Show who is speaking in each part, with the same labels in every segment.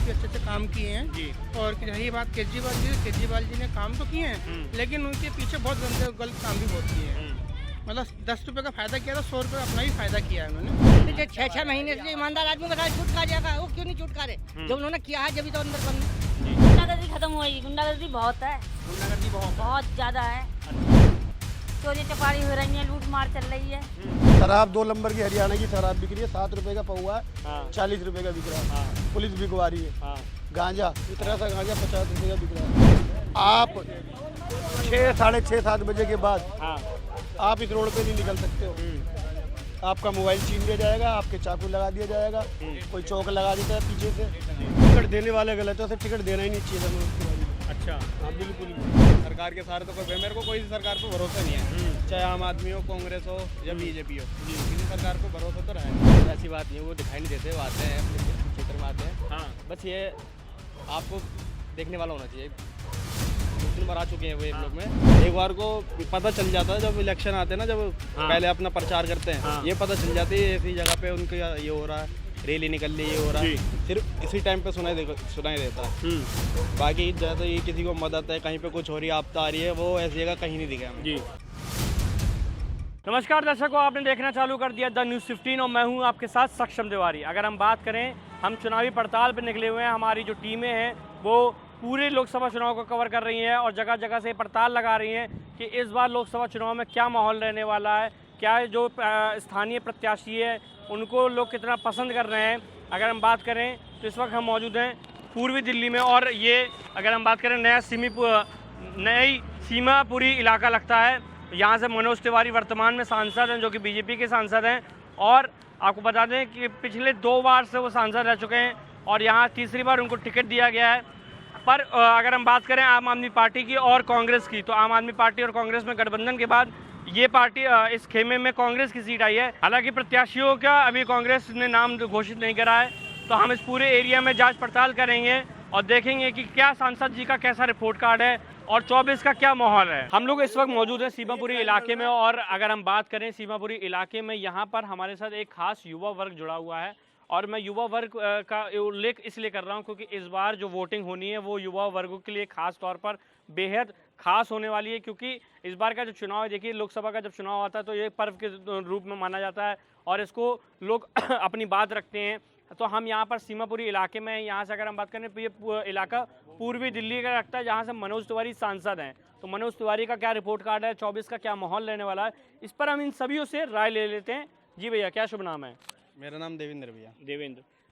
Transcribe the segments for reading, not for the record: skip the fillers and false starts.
Speaker 1: काफ़ी अच्छे अच्छे काम किए हैं
Speaker 2: जी।
Speaker 1: और रही बात केजरीवाल जी ने काम तो किए हैं, लेकिन उनके पीछे बहुत गंदे गलत काम भी बहुत किए हैं। मतलब 10 रुपये का फायदा किया था, 100 रुपये अपना ही फायदा किया है उन्होंने।
Speaker 3: पिछले 6-6 महीने से ईमानदार आदमी का छूट खा जाएगा, वो क्यों नहीं छूट खा रहे? जब उन्होंने किया है जब तो अंदर बंद।
Speaker 4: गुंडागर्दी खत्म होगी, गुंडागर्दी बहुत है,
Speaker 2: गुंडागर्दी
Speaker 4: बहुत ज्यादा है। चोरी चपारी हो रही है, लूट मार चल रही है।
Speaker 5: शराब 2 नंबर की हरियाणा की शराब बिक रही है, 7 रुपए का पौवा है,
Speaker 2: हाँ।
Speaker 5: 40 रुपए का बिक रहा है।
Speaker 2: हाँ।
Speaker 5: पुलिस बिकवा रही है।
Speaker 2: हाँ।
Speaker 5: गांजा इतना सा गांजा 50 रुपए का बिक रहा है। आप 6, साढ़े 6, 7 बजे के बाद
Speaker 2: हाँ।
Speaker 5: आप इस रोड पे नहीं निकल सकते हो। आपका मोबाइल छीन लिया जाएगा, आपके चाकू लगा दिया जाएगा, कोई चौक लगा देता है पीछे से। टिकट देने वाले गलत है, उसे टिकट देना ही नहीं चाहिए था उसके बारे में।
Speaker 2: अच्छा।
Speaker 5: हाँ बिल्कुल।
Speaker 6: सरकार के सारे तो कोई मेरे को कोई सरकार पे भरोसा नहीं है, चाहे आम आदमी हो, कांग्रेस हो या बीजेपी हो, किसी सरकार पे भरोसा तो रहे।
Speaker 7: ऐसी बात नहीं है, वो दिखाई नहीं देते, वो आते हैं अपने क्षेत्र में आते हैं।
Speaker 2: हाँ।
Speaker 7: बस ये आपको देखने वाला होना चाहिए। 2-3 बार आ चुके हैं वो एक लोग में।
Speaker 6: एक बार को पता चल जाता है जब इलेक्शन आते हैं ना, जब पहले अपना प्रचार करते हैं,
Speaker 2: हाँ।
Speaker 6: ये पता चल जाती है ऐसी जगह पे उनके ये हो रहा है, रैली निकल रही है, ये हो रहा है, सिर्फ इसी टाइम पे सुनाई देता है। बाकी जैसे ये किसी को मदद है, कहीं पे कुछ हो रही है, आपदा आ रही है, वो ऐसी जगह कहीं नहीं दिखा हमें।
Speaker 2: जी। नमस्कार दर्शकों, आपने देखना चालू कर दिया द न्यूज़ 15 और मैं हूं आपके साथ सक्षम तिवारी। अगर हम बात करें, हम चुनावी पड़ताल पर निकले हुए हैं। हमारी जो टीमें हैं वो पूरे लोकसभा चुनाव को कवर कर रही हैं और जगह जगह से पड़ताल लगा रही हैं कि इस बार लोकसभा चुनाव में क्या माहौल रहने वाला है, क्या जो स्थानीय प्रत्याशी है उनको लोग कितना पसंद कर रहे हैं। अगर हम बात करें तो इस वक्त हम मौजूद हैं पूर्वी दिल्ली में और ये अगर हम बात करें नई सीमापुरी इलाका लगता है। यहाँ से मनोज तिवारी वर्तमान में सांसद हैं, जो कि बीजेपी के सांसद हैं और आपको बता दें कि पिछले 2 बार से वो सांसद रह चुके हैं और यहाँ तीसरी बार उनको टिकट दिया गया है। पर अगर हम बात करें आम आदमी पार्टी की और कांग्रेस की, तो आम आदमी पार्टी और कांग्रेस में गठबंधन के बाद ये पार्टी इस खेमे में कांग्रेस की सीट आई है। हालांकि प्रत्याशियों का अभी कांग्रेस ने नाम घोषित नहीं करा है, तो हम इस पूरे एरिया में जांच पड़ताल करेंगे और देखेंगे कि क्या सांसद जी का कैसा रिपोर्ट कार्ड है और 24 का क्या माहौल है। हम लोग इस वक्त मौजूद हैं सीमापुरी इलाके में और अगर हम बात करें सीमापुरी इलाके में, यहाँ पर हमारे साथ एक खास युवा वर्ग जुड़ा हुआ है और मैं युवा वर्ग का उल्लेख इसलिए कर रहा हूँ क्योंकि इस बार जो वोटिंग होनी है वो युवा वर्गों के लिए खास तौर पर बेहद खास होने वाली है। क्योंकि इस बार का जो चुनाव है, देखिए लोकसभा का जब चुनाव आता है तो ये पर्व के रूप में माना जाता है और इसको लोग अपनी बात रखते हैं। तो हम यहाँ पर सीमापुरी इलाके में हैं। यहाँ से अगर हम बात करें तो ये इलाका पूर्वी दिल्ली का लगता है, जहाँ से मनोज तिवारी सांसद हैं। तो मनोज तिवारी का क्या रिपोर्ट कार्ड है, 24 का क्या माहौल रहने वाला है, इस पर हम इन सभी से राय ले लेते हैं। जी भैया, क्या शुभ नाम है?
Speaker 6: मेरा नाम देवेंद्र भैया।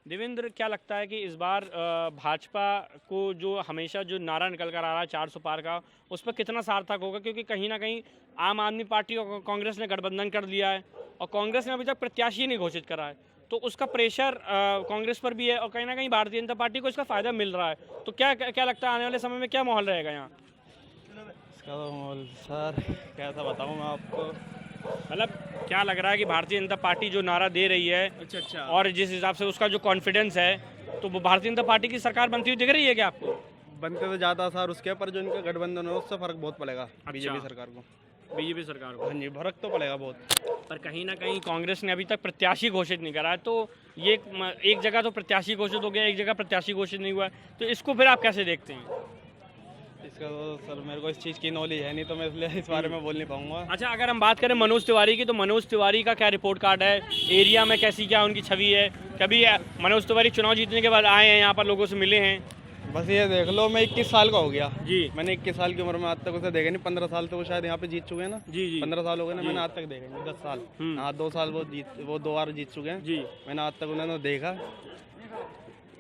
Speaker 2: देवेंद्र, क्या लगता है कि इस बार भाजपा को जो हमेशा जो नारा निकल कर आ रहा है 400 पार का, उस पर कितना सार्थक होगा? क्योंकि कहीं ना कहीं आम आदमी पार्टी और कांग्रेस ने गठबंधन कर लिया है और कांग्रेस ने अभी तक प्रत्याशी नहीं घोषित करा है, तो उसका प्रेशर कांग्रेस पर भी है और कहीं ना कहीं भारतीय जनता पार्टी को इसका फ़ायदा मिल रहा है। तो क्या लगता है आने वाले समय में क्या माहौल रहेगा यहाँ?
Speaker 6: इसका तो माहौल सर कैसा बताऊँ मैं आपको,
Speaker 2: मतलब क्या लग रहा है कि भारतीय जनता पार्टी जो नारा दे रही है
Speaker 6: अच्छा
Speaker 2: और जिस हिसाब से उसका जो कॉन्फिडेंस है, तो वो भारतीय जनता पार्टी की सरकार बनती हुई दिख रही है क्या आपको?
Speaker 6: बनते तो ज़्यादा सर उसके, पर जो इनका गठबंधन है उससे फर्क बहुत पड़ेगा बीजेपी सरकार को।
Speaker 2: बीजेपी सरकार को?
Speaker 6: हाँ जी, फर्क तो पड़ेगा बहुत।
Speaker 2: पर कहीं ना कहीं कांग्रेस ने अभी तक प्रत्याशी घोषित नहीं करा है, तो ये एक जगह तो प्रत्याशी घोषित हो गया, एक जगह प्रत्याशी घोषित नहीं हुआ है, तो इसको फिर आप कैसे देखते हैं?
Speaker 6: इसका तो सर मेरे को इस चीज़ की नॉलेज है नहीं, तो मैं इसलिए इस बारे में बोल नहीं पाऊंगा।
Speaker 2: अच्छा, अगर हम बात करें मनोज तिवारी की, तो मनोज तिवारी का क्या रिपोर्ट कार्ड है, एरिया में कैसी क्या उनकी छवि है? कभी मनोज तिवारी चुनाव जीतने के बाद आए हैं यहाँ पर, लोगों से मिले हैं?
Speaker 6: बस ये देख लो, मैं 21 साल का हो गया
Speaker 2: जी।
Speaker 6: मैंने 21 साल की उम्र में आज तक उसे देखा नहीं। 15 साल तो वो शायद यहाँ पे जीत चुके हैं ना।
Speaker 2: जी।
Speaker 6: 15 साल हो गए ना, मैंने आज तक देखा नहीं। 10 साल, हाँ 2 साल वो 2 बार जीत चुके हैं
Speaker 2: जी।
Speaker 6: मैंने आज तक उन्हें देखा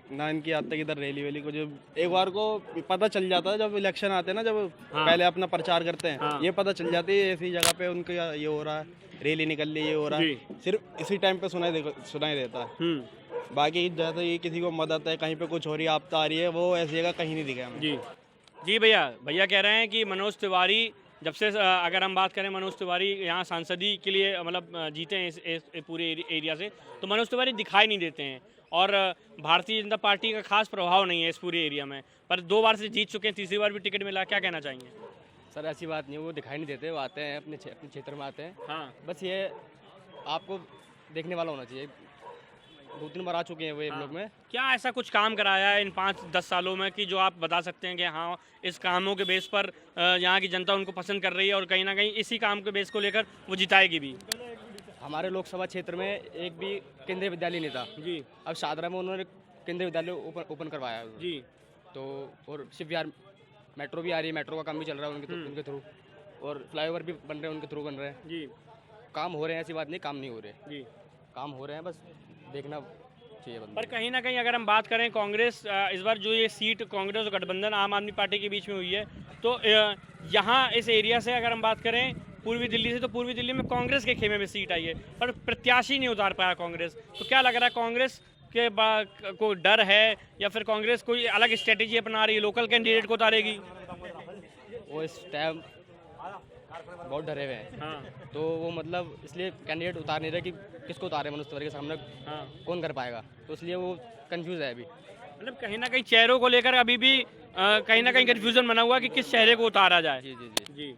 Speaker 6: ना, इनकी आज तक इधर रैली वैली को। जो एक बार को पता चल जाता है जब इलेक्शन आते हैं ना, जब पहले अपना प्रचार करते हैं, ये पता चल जाती है ऐसी जगह पे उनके ये हो रहा है, रैली निकल रही है, ये हो रहा है, सिर्फ इसी टाइम पे सुनाई देता है। बाकी जैसे ये किसी को मदद है, कहीं पे कुछ हो रही है, आपदा आ रही है, वो ऐसी जगह कहीं नहीं दिखा हमें।
Speaker 2: जी भैया कह रहे हैं कि मनोज तिवारी जब से अगर हम बात करें, मनोज तिवारी यहाँ सांसदी के लिए मतलब जीते हैं इस पूरे एरिया से, तो मनोज तिवारी दिखाई नहीं देते हैं और भारतीय जनता पार्टी का खास प्रभाव नहीं है इस पूरे एरिया में, पर 2 बार से जीत चुके हैं, तीसरी बार भी टिकट मिला। क्या कहना चाहेंगे?
Speaker 7: सर ऐसी बात नहीं है, वो दिखाई नहीं देते, वो आते हैं अपने क्षेत्र में आते हैं।
Speaker 2: हाँ।
Speaker 7: बस ये आपको देखने वाला होना चाहिए। 2-3 बार आ चुके हैं वो ये ब्लॉक में।
Speaker 2: क्या ऐसा कुछ काम कराया है इन 5-10 सालों में कि जो आप बता सकते हैं कि हाँ इस कामों के बेस पर यहाँ की जनता उनको पसंद कर रही है और कहीं ना कहीं इसी काम के बेस को लेकर वो जिताएगी भी?
Speaker 7: हमारे लोकसभा क्षेत्र में एक भी केंद्रीय विद्यालय नहीं था
Speaker 2: जी
Speaker 7: अब शादरा में उन्होंने केंद्रीय विद्यालय ओपन करवाया है।
Speaker 2: जी।
Speaker 7: तो और शिव विहार मेट्रो भी आ रही है, मेट्रो का काम भी चल रहा है उनके थ्रू, और फ्लाईओवर भी बन रहे हैं उनके थ्रू बन रहे हैं।
Speaker 2: जी।
Speaker 7: काम हो रहे हैं, ऐसी बात नहीं काम नहीं हो रहे,
Speaker 2: जी
Speaker 7: काम हो रहे हैं, बस देखना चाहिए बंदा।
Speaker 2: पर कहीं ना कहीं अगर हम बात करें कांग्रेस इस बार जो ये सीट कांग्रेस और गठबंधन आम आदमी पार्टी के बीच में हुई है, तो यहाँ इस एरिया से अगर हम बात करें पूर्वी दिल्ली से, तो पूर्वी दिल्ली में कांग्रेस के खेमे में सीट आई है, पर प्रत्याशी नहीं उतार पाया कांग्रेस। तो क्या लग रहा है, कांग्रेस के को डर है या फिर कांग्रेस कोई अलग स्ट्रेटेजी अपना रही है, लोकल कैंडिडेट को उतारेगी?
Speaker 7: वो इस टाइम बहुत डरे हुए हैं।
Speaker 2: हाँ।
Speaker 7: तो वो मतलब इसलिए कैंडिडेट उतार नहीं रहे कि किसको उतारे, मनोज तिवारी के सामने कौन कर पाएगा, तो इसलिए वो कंफ्यूज है अभी।
Speaker 2: मतलब कहीं ना कहीं चेहरों को लेकर अभी भी कहीं ना कहीं कंफ्यूजन बना हुआ कि किस चेहरे को उतारा जाए।
Speaker 7: जी जी जी
Speaker 2: जी।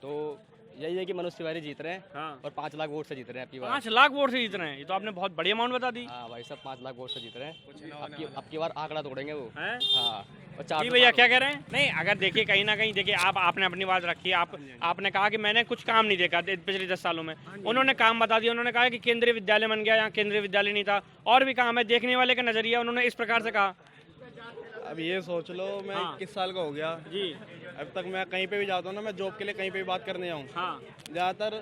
Speaker 7: तो यही है कि मनोज तिवारी जीत रहे हैं।
Speaker 2: हाँ।
Speaker 7: और 5 लाख वोट से जीत रहे हैं आपकी बार।
Speaker 2: 5 लाख वोट से जीत रहे हैं, ये तो आपने बहुत बड़ी अमाउंट बता दी।
Speaker 7: हाँ भाई साहब 5 लाख वोट से जीत रहे हैं, आपकी बार आंकड़ा तोड़ेंगे वो।
Speaker 2: हैं?
Speaker 7: हाँ। और 4
Speaker 2: जी भैया क्या कह रहे हैं? नहीं, अगर देखिए कहीं ना कहीं देखिए आपने अपनी बात रखी, आपने कहा कि मैंने कुछ काम नहीं देखा पिछले 10 सालों में। उन्होंने काम बता दिया, उन्होंने कहा कि केंद्रीय विद्यालय बन गया, यहाँ केंद्रीय विद्यालय नहीं था, और भी काम है। देखने वाले का नजरिया उन्होंने इस प्रकार से कहा।
Speaker 6: अब ये सोच लो मैं 21 साल का हो गया
Speaker 2: जी।
Speaker 6: अब तक मैं कहीं पे भी जाता हूँ ना, मैं जॉब के लिए कहीं पे भी बात करने जाऊँ,
Speaker 2: हाँ।
Speaker 6: ज़्यादातर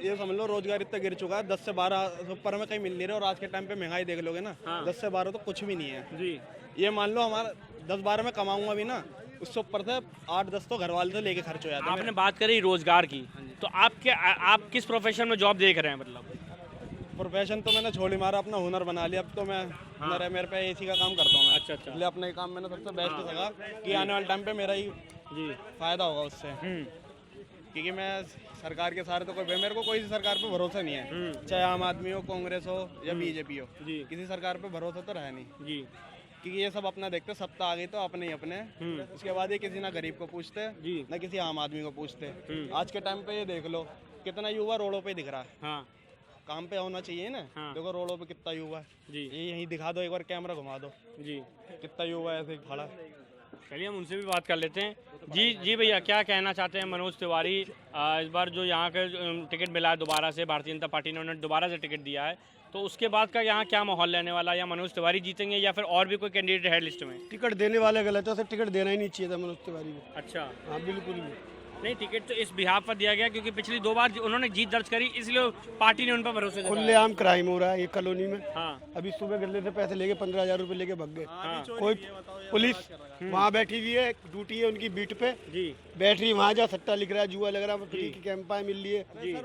Speaker 6: ये समझ लो रोजगार इतना गिर चुका है, 10 से 12 ऊपर में कहीं मिल नहीं रहा। और आज के टाइम पे महंगाई देख लोगे ना, 10 से 12 तो कुछ भी नहीं है।
Speaker 2: जी।
Speaker 6: ये मान लो हमारा 10-12 में कमाऊंगा भी ना, उससे ऊपर से 8-10 तो घर वाले से लेके खर्च हो जाता है।
Speaker 2: आपने बात करी रोजगार की, तो आप किस प्रोफेशन में जॉब देख रहे हैं? मतलब
Speaker 6: प्रोफेशन तो मैंने छोड़ ही मारा, अपना हुनर बना लिया। अब तो मैं हुनर है मेरे पे, एसी का काम करता हूँ मैं।
Speaker 2: अच्छा अच्छा।
Speaker 6: इसलिए अपना ही काम मैंने सबसे बेस्ट लगा कि आने वाले टाइम पे मेरा ही
Speaker 2: जी
Speaker 6: फायदा होगा उससे, क्योंकि मैं सरकार के सारे तो मेरे को कोई सी सरकार पे भरोसा नहीं है, चाहे आम आदमी हो, कांग्रेस हो या बीजेपी हो, किसी सरकार पे भरोसा तो रहा नहीं
Speaker 2: जी।
Speaker 6: क्योंकि ये सब अपना देखते, सत्ता आ गई तो अपने ही अपने। उसके बाद ये किसी ना गरीब को पूछते ना किसी आम आदमी को पूछते। आज के टाइम पे ये देख लो कितना युवा रोडों पे दिख रहा है।
Speaker 2: हाँ।
Speaker 6: काम पे होना चाहिए ना। देखो रोडों पे कितना युवा है
Speaker 2: जी।
Speaker 6: ये यहीं दिखा दो, एक बार कैमरा घुमा दो
Speaker 2: जी,
Speaker 6: कितना युवा ऐसे ही खड़ा।
Speaker 2: चलिए हम उनसे भी बात कर लेते हैं। जी भैया क्या कहना चाहते हैं मनोज तिवारी? इस बार जो यहाँ के टिकट मिला है दोबारा से, भारतीय जनता पार्टी ने उन्हें दोबारा से टिकट दिया है, तो उसके बाद का यहाँ क्या माहौल रहने वाला है? या मनोज तिवारी जीतेंगे या फिर और भी कोई कैंडिडेट है लिस्ट में?
Speaker 5: टिकट देने वाले गलत है, उसे टिकट देना ही नहीं चाहिए था मनोज तिवारी को।
Speaker 2: अच्छा।
Speaker 5: हाँ बिल्कुल भी
Speaker 2: नहीं, टिकट तो इस बिहार पर दिया गया क्योंकि पिछली 2 बार उन्होंने जीत दर्ज करी, इसलिए पार्टी ने उन पर भरोसा जताया।
Speaker 5: खुलेआम क्राइम हो रहा है ये कॉलोनी में।
Speaker 2: हाँ।
Speaker 5: अभी सुबह गले से पैसे लेके 15,000 रुपए लेके भाग गए। कोई पुलिस वहाँ बैठी हुई है, ड्यूटी है उनकी बीट पे
Speaker 2: जी।
Speaker 5: बैठ रही वहाँ, जा सट्टा लिख रहा है, जुआ लग रहा है, फ्री की कैंपा मिल रही है,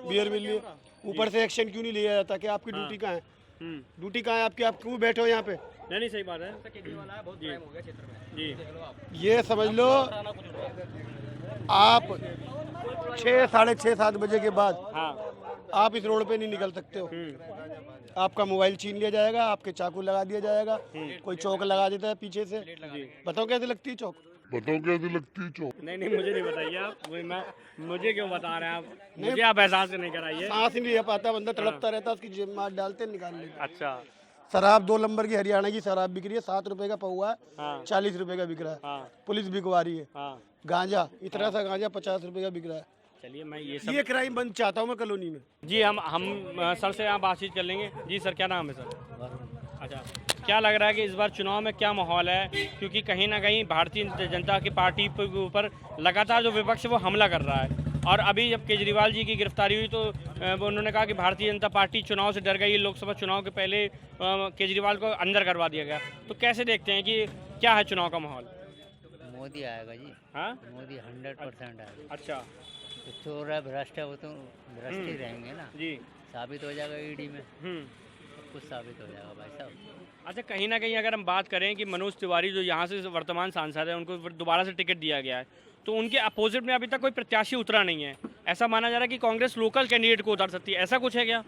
Speaker 5: बियर मिल रही है। ऊपर से एक्शन क्यों नहीं लिया जाता कि आपकी ड्यूटी कहाँ है? ड्यूटी कहाँ है आपकी? आप क्यों बैठे हो यहाँ पे?
Speaker 2: नहीं सही बात है जी।
Speaker 5: ये समझ लो आप 6, साढ़े 6, 7 बजे के बाद आप इस रोड पे नहीं निकल सकते हो। आपका मोबाइल छीन लिया जाएगा, आपके चाकू लगा दिया जाएगा, कोई चौक लगा देता है पीछे से। बताओ कैसे लगती है चौक?
Speaker 2: नहीं मुझे नहीं बताइए आप, मुझे क्यों बता रहे हैं आप? मुझे आप एहसास नहीं कराइए।
Speaker 5: सांस नहीं ले पाता बंदा, तड़पता रहता है, उसकी जेब में डालते निकाल लेते।
Speaker 2: अच्छा।
Speaker 5: शराब 2 नंबर की हरियाणा की शराब बिक रही है, 7 रुपए का पौवा है,
Speaker 2: हाँ।
Speaker 5: 40 रुपए का बिक रहा है।
Speaker 2: हाँ।
Speaker 5: पुलिस बिकवा रही है।
Speaker 2: हाँ।
Speaker 5: गांजा इतना सा गांजा 50 रुपए का बिक रहा है।
Speaker 2: चलिए मैं
Speaker 5: ये क्राइम बंद चाहता हूँ मैं कॉलोनी में।
Speaker 2: जी हम सर से यहाँ बातचीत कर लेंगे। जी सर क्या नाम है सर? अच्छा, क्या लग रहा है कि इस बार चुनाव में क्या माहौल है? क्योंकि कहीं ना कहीं भारतीय जनता की पार्टी के ऊपर लगातार जो विपक्ष वो हमला कर रहा है, और अभी जब केजरीवाल जी की गिरफ्तारी हुई तो उन्होंने कहा कि भारतीय जनता पार्टी चुनाव से डर गई, लोकसभा चुनाव के पहले केजरीवाल को अंदर करवा दिया गया। तो कैसे देखते हैं कि क्या है चुनाव का माहौल?
Speaker 8: मोदी आएगा जी।
Speaker 2: हाँ,
Speaker 8: मोदी 100% आएगा।
Speaker 2: अच्छा।
Speaker 8: तो चोर है, भ्रष्ट है, वो तो भ्रष्ट ही रहेंगे ना।
Speaker 2: जी।
Speaker 8: साबित हो जाएगा ईडी में, कुछ साबित हो जाएगा भाई साहब।
Speaker 2: अच्छा, कहीं ना कहीं अगर हम बात करें कि मनोज तिवारी जो यहाँ से वर्तमान सांसद है, उनको दोबारा से टिकट दिया गया है, तो उनके अपोजिट में अभी तक कोई प्रत्याशी उतरा नहीं है। ऐसा माना जा रहा है कि कांग्रेस लोकल कैंडिडेट को उतार सकती है, ऐसा कुछ है क्या?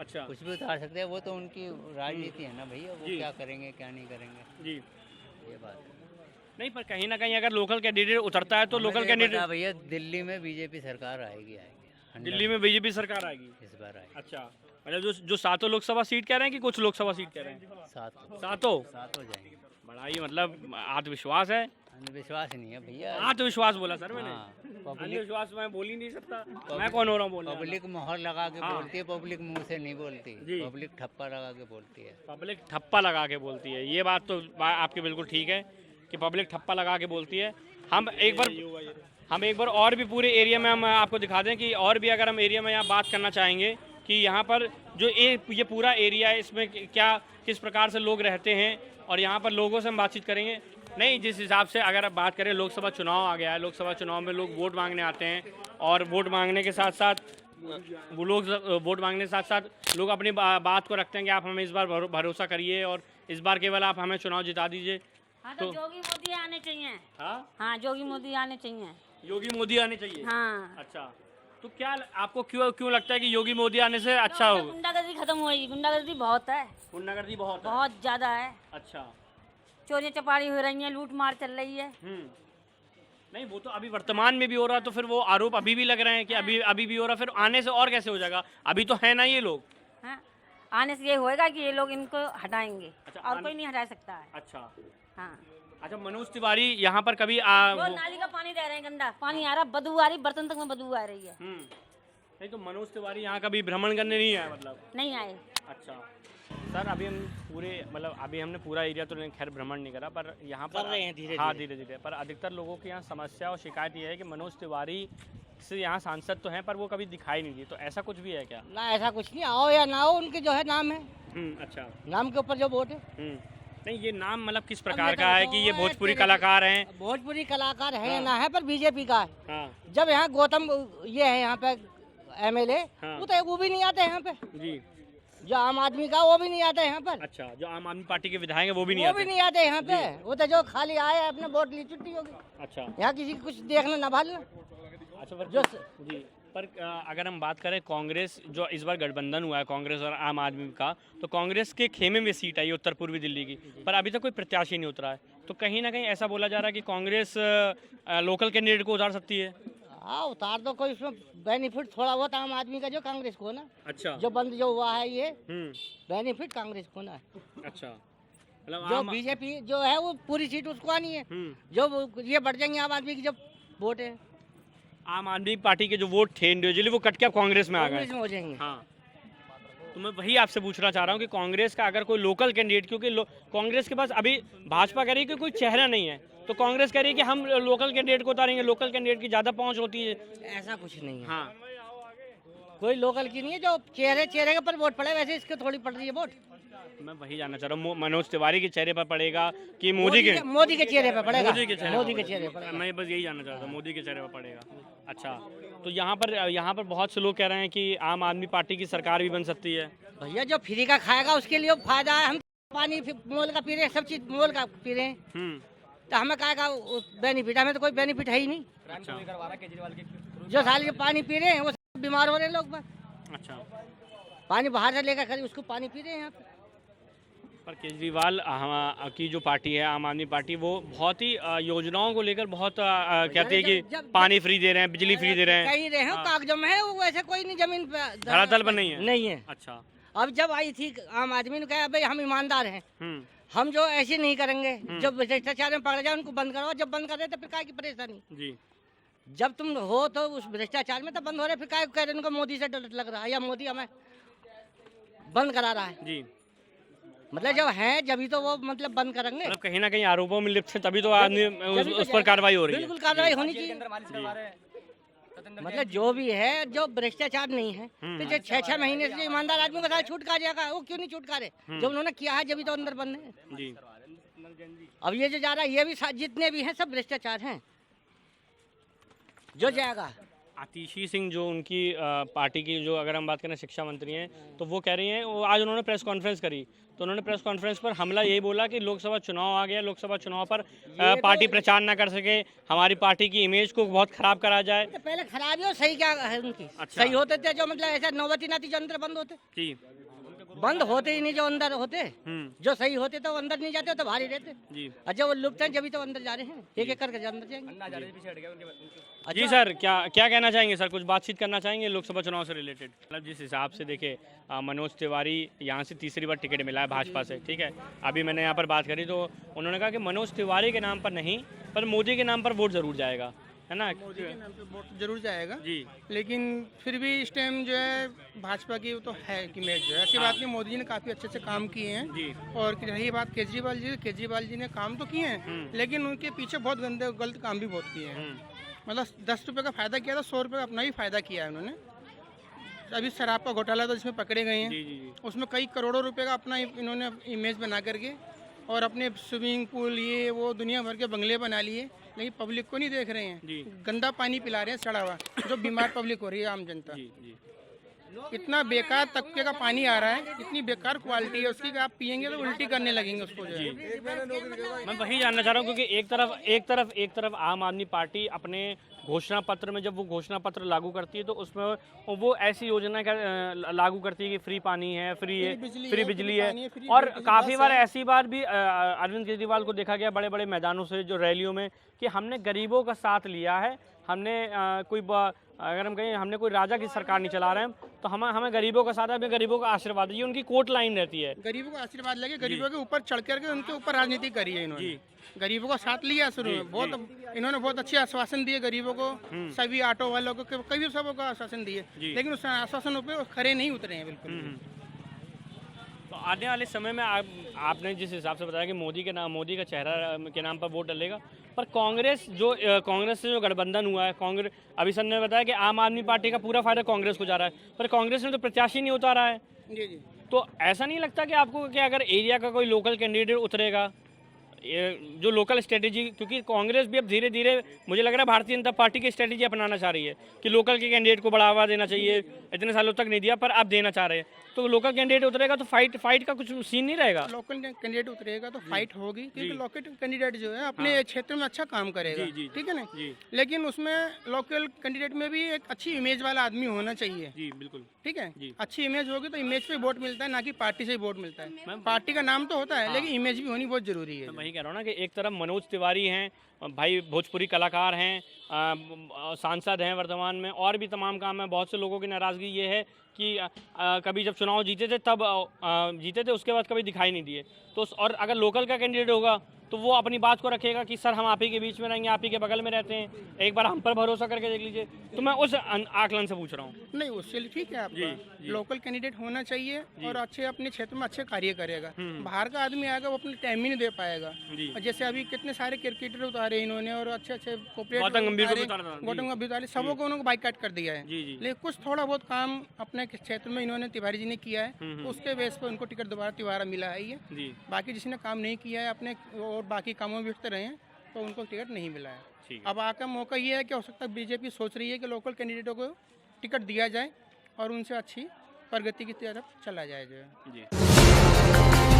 Speaker 2: अच्छा।
Speaker 8: कुछ भी उतार सकते हैं, वो तो उनकी राजनीति है ना भैया, वो क्या करेंगे क्या नहीं करेंगे।
Speaker 2: जी,
Speaker 8: ये बात है।
Speaker 2: नहीं, पर कहीं ना कहीं अगर लोकल कैंडिडेट उतरता है तो लोकल कैंडिडेट।
Speaker 8: भैया दिल्ली में बीजेपी सरकार आएगी।
Speaker 2: दिल्ली में बीजेपी सरकार आएगी
Speaker 8: इस बार आएगी।
Speaker 2: अच्छा, मतलब जो सातों लोकसभा सीट कह रहे हैं कि कुछ लोकसभा सीट कह रहे हैं? सातों
Speaker 8: सात हो जाएंगे।
Speaker 2: बड़ा ही मतलब आत्मविश्वास है।
Speaker 8: विश्वास नहीं है भैया।
Speaker 2: आत्मविश्वास बोला सर मैंने।
Speaker 8: हाँ,
Speaker 2: आत्मविश्वास मैं बोल ही नहीं सकता। मैं कौन हो रहा हूँ बोलने?
Speaker 8: पब्लिक मोहर लगा के
Speaker 2: हाँ।
Speaker 8: बोलती है, पब्लिक मुंह से नहीं बोलती।
Speaker 2: जी।
Speaker 8: पब्लिक ठप्पा लगा के बोलती है।
Speaker 2: पब्लिक ठप्पा लगा के बोलती है, ये बात तो आपकी बिल्कुल ठीक है कि पब्लिक ठप्पा लगा के बोलती है। हम एक बार और भी पूरे एरिया में हम आपको दिखा दें कि और भी अगर हम एरिया में यहाँ बात करना चाहेंगे कि यहाँ पर जो ये पूरा एरिया है इसमें क्या किस प्रकार से लोग रहते हैं और यहाँ पर लोगों से हम बातचीत करेंगे। नहीं, जिस हिसाब से अगर आप बात करें, लोकसभा चुनाव आ गया है, लोकसभा चुनाव में लोग वोट मांगने आते हैं और वोट मांगने के साथ साथ लोग अपनी बात को रखते हैं कि आप हमें इस बार भरोसा करिए और इस बार केवल आप हमें चुनाव जिता दीजिए।
Speaker 4: हाँ तो योगी मोदी आने चाहिए।
Speaker 2: हाँ,
Speaker 4: योगी मोदी आने चाहिए।
Speaker 2: योगी मोदी आने चाहिए।
Speaker 4: हाँ।
Speaker 2: अच्छा, तो क्या आपको क्यों लगता है कि योगी मोदी आने से अच्छा होगा?
Speaker 4: गुंडागर्दी खत्म होगी। गुंडागर्दी बहुत है।
Speaker 2: गुंडागर्दी बहुत
Speaker 4: ज्यादा है।
Speaker 2: अच्छा,
Speaker 4: चोरी चपाड़ी हो रही है, लूट मार चल रही है।
Speaker 2: नहीं, वो तो अभी वर्तमान में भी हो रहा, तो फिर वो आरोप अभी भी लग रहे हैं कि अभी भी हो रहा, फिर आने से और कैसे हो जाएगा? अभी तो है ना ये लोग।
Speaker 4: हाँ, आने से ये होएगा कि ये लोग इनको हटाएंगे।
Speaker 2: अच्छा,
Speaker 4: और कोई नहीं हटा सकता है।
Speaker 2: अच्छा
Speaker 4: हाँ।
Speaker 2: अच्छा, मनोज तिवारी यहाँ पर कभी
Speaker 4: वो नाली का पानी दे रहे हैं, गंदा पानी आ रहा, बदबू आ रही, बर्तन तक में बदबू आ रही है।
Speaker 2: नहीं, तो मनोज तिवारी यहाँ कभी भ्रमण करने नहीं आया मतलब?
Speaker 4: नहीं आए।
Speaker 2: अच्छा सर, अभी हमने पूरा एरिया तो खैर भ्रमण नहीं करा, पर यहाँ पर
Speaker 3: कर रहे हैं धीरे
Speaker 2: हाँ धीरे पर अधिकतर लोगों की यहाँ समस्या और शिकायत ये है कि मनोज तिवारी से यहाँ सांसद तो हैं पर वो कभी दिखाई नहीं दी, तो ऐसा कुछ भी है क्या?
Speaker 3: ना ऐसा कुछ नहीं, आओ या ना हो, उनके जो है नाम है।
Speaker 2: अच्छा,
Speaker 3: नाम के ऊपर जो वोट है।
Speaker 2: नहीं, ये नाम मतलब किस प्रकार का है कि ये भोजपुरी कलाकार हैं?
Speaker 3: भोजपुरी कलाकार है ना है, पर बीजेपी का है।
Speaker 2: हाँ।
Speaker 3: जब यहाँ गौतम ये है यहाँ पे MLA, वो भी नहीं आते यहाँ पे
Speaker 2: जी।
Speaker 3: जो आम आदमी का वो भी नहीं आता यहाँ पर।
Speaker 2: अच्छा, जो आम आदमी पार्टी के विधायक है वो भी नहीं
Speaker 3: आते यहाँ पे। वो तो जो खाली आए अपने वोट ली छुट्टी होगी। अच्छा, यहाँ किसी की कुछ देखना ना भालना।
Speaker 2: अच्छा, जो जी, पर अगर हम बात करें कांग्रेस, जो इस बार गठबंधन हुआ है कांग्रेस और आम आदमी का, तो कांग्रेस के खेमे में सीट आई उत्तर पूर्वी दिल्ली की, पर अभी तक कोई प्रत्याशी नहीं उतरा है, तो कहीं ना कहीं ऐसा बोला जा रहा है कि कांग्रेस लोकल कैंडिडेट को उतार सकती है।
Speaker 3: हाँ, उतार दो, कोई इसमें बेनिफिट थोड़ा बहुत आम आदमी का जो कांग्रेस को ना।
Speaker 2: अच्छा,
Speaker 3: जो बंद जो हुआ है ये बेनिफिट कांग्रेस को ना है।
Speaker 2: अच्छा, मतलब
Speaker 3: जो बीजेपी जो है वो पूरी सीट उसको आनी है। जो ये बढ़ जाएंगे आम आदमी की जब वोट है,
Speaker 2: आम आदमी पार्टी के जो वोट थे इंडिविजुअली वो कट के अब कांग्रेस में आ गए,
Speaker 3: हो जाएंगे।
Speaker 2: हाँ, तो मैं वही आपसे पूछना चाह रहा हूँ कि कांग्रेस का अगर कोई लोकल कैंडिडेट, क्योंकि कांग्रेस के पास अभी भाजपा कह रही है कि कोई चेहरा नहीं है, तो कांग्रेस कह रही है कि हम लोकल कैंडिडेट को उतारेंगे, लोकल कैंडिडेट की ज्यादा पहुंच होती है।
Speaker 3: ऐसा कुछ नहीं है।
Speaker 2: हाँ,
Speaker 3: कोई लोकल की नहीं है, जो चेहरे के पर वोट पड़े, वैसे इसके थोड़ी पड़ रही है वोट।
Speaker 2: मैं वही जानना चाह रहा हूँ, मनोज तिवारी के चेहरे पर पड़ेगा कि मोदी के
Speaker 3: चेहरे पर पड़ेगा?
Speaker 2: मोदी के चेहरे
Speaker 3: पर।
Speaker 2: मैं बस यही जानना चाहता हूँ, मोदी के चेहरे पर पड़ेगा। अच्छा, तो यहाँ पर बहुत से लोग कह रहे हैं कि आम आदमी पार्टी की सरकार भी बन सकती है।
Speaker 3: भैया, जो फ्री का खाएगा उसके लिए फायदा है। हम पानी मोल का पी रहे हैं, सब चीज मोल का पी रहे हैं, तो हमें क्या का बेनिफिट? हमें तो कोई बेनिफिट है ही नहीं। जो साल पानी पी रहे हैं वो बीमार हो रहे हैं लोग।
Speaker 2: अच्छा,
Speaker 3: पानी बाहर से लेकर खरीद उसको पानी पी रहे हैं यहाँ पे।
Speaker 2: पर केजरीवाल की जो पार्टी है आम आदमी पार्टी, वो बहुत ही योजनाओं को लेकर बहुत कहती है कि पानी फ्री दे रहे हैं, बिजली फ्री दे रहे हैं,
Speaker 3: कहीं रहे हैं कागजों में है, वो वैसे कोई नहीं जमीन पे
Speaker 2: धरातल पर नहीं है। अच्छा,
Speaker 3: अब जब आई थी आम आदमी ने कहा भाई हम ईमानदार हैं, हम जो ऐसे नहीं करेंगे, जब भ्रष्टाचार में पकड़ जाए उनको बंद करो। जब बंद कर रहे तो फिर काय की परेशानी जी? जब तुम हो तो उस भ्रष्टाचार में तो बंद हो रहे, फिर काय कह रहे उनको मोदी से डर लग रहा है या मोदी हमें बंद करा रहा है जी? मतलब जब है जब तो वो मतलब बंद करेंगे। मतलब
Speaker 2: कहीं ना कहीं आरोपों में लिप्त है, तभी तो आदमी उस पर कार्रवाई हो रही है।
Speaker 3: बिल्कुल कार्रवाई होनी चाहिए। मतलब जो भी है, जो भ्रष्टाचार नहीं है, तो जो 6-6 महीने से ईमानदार आदमी को छूट का जाएगा, वो क्यों नहीं छूटकारे? जब उन्होंने किया है जब तो अंदर बंद है जी। अब ये जो जा रहा है ये भी जितने भी हैं सब भ्रष्टाचार हैं जो जाएगा।
Speaker 2: आतिशी सिंह जो उनकी पार्टी की जो अगर हम बात करें शिक्षा मंत्री हैं, तो वो कह रही हैं, वो आज उन्होंने प्रेस कॉन्फ्रेंस करी, तो उन्होंने प्रेस कॉन्फ्रेंस पर हमला यही बोला कि लोकसभा चुनाव आ गया, लोकसभा चुनाव पर पार्टी प्रचार ना कर सके, हमारी पार्टी की इमेज को बहुत खराब करा जाए।
Speaker 3: तो पहले खराबी हो, सही क्या है उनकी? अच्छा। सही होते थे जो मतलब ऐसा नौबती नाती जो अंदर बंद होते जी, बंद होते ही नहीं जो अंदर होते, जो सही होते तो अंदर नहीं जाते, तो बाहर ही रहते
Speaker 2: जी।
Speaker 3: और जब वो लुप्त हैं जब तो अंदर जा रहे हैं, एक एक करके अंदर जाएंगे।
Speaker 2: जी सर, क्या कहना चाहेंगे सर? कुछ बातचीत करना चाहेंगे लोकसभा चुनाव से रिलेटेड? मतलब जिस हिसाब से देखे मनोज तिवारी यहाँ से तीसरी बार टिकट मिला है भाजपा से, ठीक है। अभी मैंने यहाँ पर बात करी तो उन्होंने कहा कि मनोज तिवारी के नाम पर नहीं, पर मोदी के नाम पर वोट जरूर जाएगा, है ना?
Speaker 1: मोदी के नाम पे वोट जरूर जाएगा
Speaker 2: जी।
Speaker 1: लेकिन फिर भी इस टाइम जो है भाजपा की वो तो है कि इमेज जो है, ऐसी बात नहीं, मोदी जी ने काफ़ी अच्छे से काम किए हैं
Speaker 2: जी।
Speaker 1: और रही बात केजरीवाल जी ने काम तो किए हैं, लेकिन उनके पीछे बहुत गलत काम भी बहुत किए हैं। मतलब 10 रुपये का फ़ायदा किया था, 100 रुपये का अपना ही फ़ायदा किया है उन्होंने। अभी शराब का घोटाला था जिसमें पकड़े गए हैं, उसमें कई करोड़ों रुपए का अपना इन्होंने इमेज बना करके और अपने स्विमिंग पूल ये वो दुनिया भर के बंगले बना लिए, लेकिन पब्लिक को नहीं देख रहे हैं। गंदा पानी पिला रहे हैं सड़ा हुआ, जो बीमार पब्लिक हो रही है, आम जनता। इतना बेकार तबके का पानी आ रहा है, इतनी बेकार क्वालिटी है उसकी कि आप पियेंगे तो उल्टी करने लगेंगे उसको जो है।
Speaker 2: मैं वही जानना चाह रहा हूँ क्योंकि एक तरफ आम आदमी पार्टी अपने घोषणा पत्र में जब वो घोषणा पत्र लागू करती है तो उसमें वो ऐसी योजना लागू करती है कि फ्री पानी है, फ्री बिजली है। और काफ़ी बार ऐसी बार भी अरविंद केजरीवाल को देखा गया बड़े बड़े मैदानों से जो रैलियों में कि हमने गरीबों का साथ लिया है, हमने अगर हम कहें हमने कोई राजा की सरकार नहीं चला रहे हैं, तो हमें गरीबों का साथ है, हमें गरीबों का आशीर्वाद है। ये उनकी कोट लाइन रहती है,
Speaker 1: गरीबों का आशीर्वाद लेके गरीबों के ऊपर चढ़ करके उनके ऊपर राजनीति करी है इन्होंने। गरीबों का साथ लिया शुरू में, इन्होंने बहुत अच्छे आश्वासन दिए गरीबों को, सभी ऑटो वालों को, कई सबों को आश्वासन दिए, लेकिन उस आश्वासन पे खरे नहीं उतरे हैं बिल्कुल।
Speaker 2: तो आने वाले समय में आपने जिस हिसाब से बताया कि मोदी का चेहरा के नाम पर वोट डलेगा, पर कांग्रेस से जो गठबंधन हुआ है, कांग्रेस अभी सर ने बताया कि आम आदमी पार्टी का पूरा फायदा कांग्रेस को जा रहा है, पर कांग्रेस ने तो प्रत्याशी नहीं उतारा है।
Speaker 1: जी।
Speaker 2: तो ऐसा नहीं लगता कि आपको कि अगर एरिया का कोई लोकल कैंडिडेट उतरेगा, जो लोकल स्ट्रेटेजी, क्योंकि कांग्रेस भी अब धीरे धीरे मुझे लग रहा है भारतीय जनता पार्टी की स्ट्रेटेजी अपनाना चाह रही है कि लोकल के कैंडिडेट को बढ़ावा देना चाहिए, इतने सालों तक नहीं दिया पर अब देना चाह रहे हैं, तो लोकल कैंडिडेट उतरेगा तो फाइट का कुछ सीन नहीं रहेगा।
Speaker 1: लोकल कैंडिडेट उतरेगा तो फाइट होगी, क्योंकि लोकल कैंडिडेट जो है अपने क्षेत्र में अच्छा काम करेगा, ठीक है ना। लेकिन उसमें लोकल कैंडिडेट में भी एक अच्छी इमेज वाला आदमी होना चाहिए।
Speaker 2: जी बिल्कुल,
Speaker 1: ठीक है। अच्छी इमेज होगी तो इमेज पे वोट मिलता है, ना कि पार्टी से वोट मिलता है। पार्टी का नाम तो होता है, लेकिन इमेज भी होनी बहुत जरूरी है।
Speaker 2: मैं वही कह रहा हूँ ना कि एक तरफ मनोज तिवारी हैं, भाई भोजपुरी कलाकार हैं, सांसद हैं वर्तमान में, और भी तमाम काम है। बहुत से लोगों की नाराज़गी ये है कि कभी जब चुनाव जीते थे तब जीते थे, उसके बाद कभी दिखाई नहीं दिए। तो और अगर लोकल का कैंडिडेट होगा तो वो अपनी बात को रखेगा कि सर हम आप ही के बीच में रहेंगे, आप ही के बगल में रहते हैं, एक बार हम पर भरोसा करके देख लीजिए। तो मैं उस आकलन से पूछ रहा हूँ।
Speaker 1: नहीं, उससे ठीक है आपका, लोकल कैंडिडेट होना चाहिए और अच्छे अपने क्षेत्र में अच्छे कार्य करेगा। बाहर का आदमी आएगा वो अपने टाइम ही नहीं दे पाएगा। और जैसे अभी कितने सारे क्रिकेटर उतारे इन्होंने और अच्छे
Speaker 2: गौतम गंभीर
Speaker 1: उतारे, सबों को उन्होंने बाइकाट कर दिया है। लेकिन कुछ थोड़ा बहुत काम अपने क्षेत्र में इन्होंने तिवारी जी ने किया है, तो उसके बेस पर उनको टिकट दोबारा मिला है ये। बाकी जिसने काम नहीं किया है अपने और बाकी कामों में व्यस्त रहे हैं तो उनको टिकट नहीं मिला है। अब आका मौका ये है कि हो सकता है बीजेपी सोच रही है कि लोकल कैंडिडेटों को टिकट दिया जाए और उनसे अच्छी प्रगति की तरफ चला जाए जो है।